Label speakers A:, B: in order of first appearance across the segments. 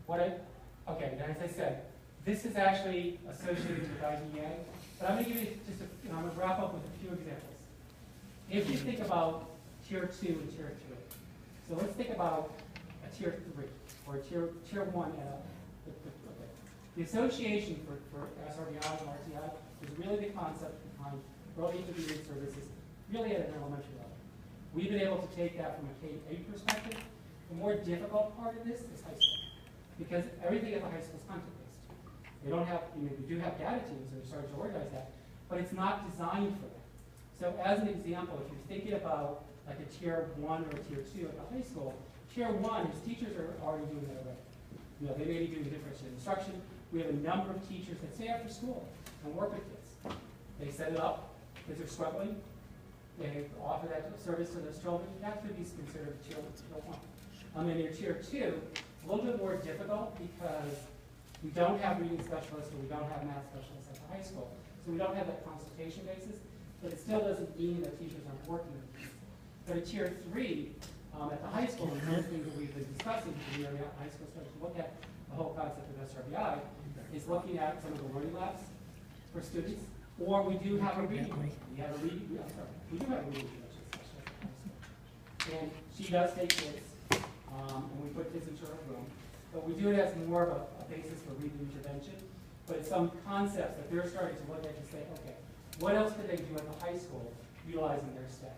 A: Okay, as I said, this is actually associated with IDEA, but I'm going to give you just I'm going to wrap up with a few examples. If you think about tier 2 and tier 3, so let's think about a tier 3 or a tier 1 at a, okay. The association for SRBI and RTI is really the concept behind early intermediate services, really at an elementary level. We've been able to take that from a K-8 perspective. The more difficult part of this is high school, because everything at the high school is content-based. We don't have, we do have data teams that are starting to organize that, but it's not designed for that. So as an example, if you're thinking about like a tier 1 or a tier 2 at the high school, tier 1, his teachers are already doing that already. They may be doing differentiated instruction. We have a number of teachers that stay after school and work with kids. They set it up, kids are struggling, they offer that service to those children. That could be considered tier 1. In your tier 2, a little bit more difficult because we don't have reading specialists or we don't have math specialists at the high school. So we don't have that consultation basis, but it still doesn't mean that teachers aren't working with kids. But at tier 3, at the high school, and one of the things that we've been discussing in the area high school starting to look at the whole concept of SRBI is looking at some of the learning labs for students, or we do have a reading room. We do have a reading intervention specialist at the high school. And she does take kids, and we put kids into her room, but we do it as more of a basis for reading intervention, but it's some concepts that they're starting to look at to say, okay, what else could they do at the high school utilizing their staff?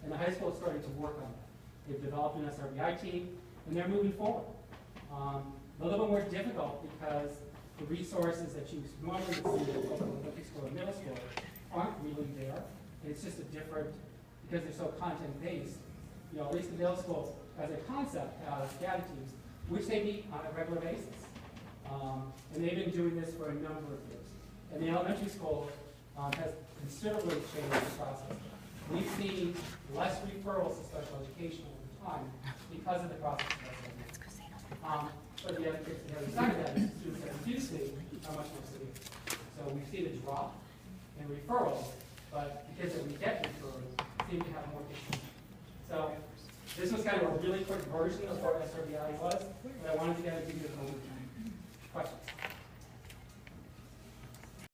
A: And the high school is starting to work on that. They've developed an SRBI team, and they're moving forward. A little bit more difficult because the resources that you normally see at elementary school or middle school aren't really there. And it's just a different, because they're so content-based, at least the middle school, as a concept, has data teams, which they meet on a regular basis. And they've been doing this for a number of years. And the elementary school has considerably changed the process. We've seen less referrals to special education over time because of the process of SRBI. But the other side of that is students that we do see are much more severe. So we've seen a drop in referrals, but because that we get referrals, seem to have more issues. So this was kind of a really quick version of what SRBI was, but I wanted to get into the overview. Questions?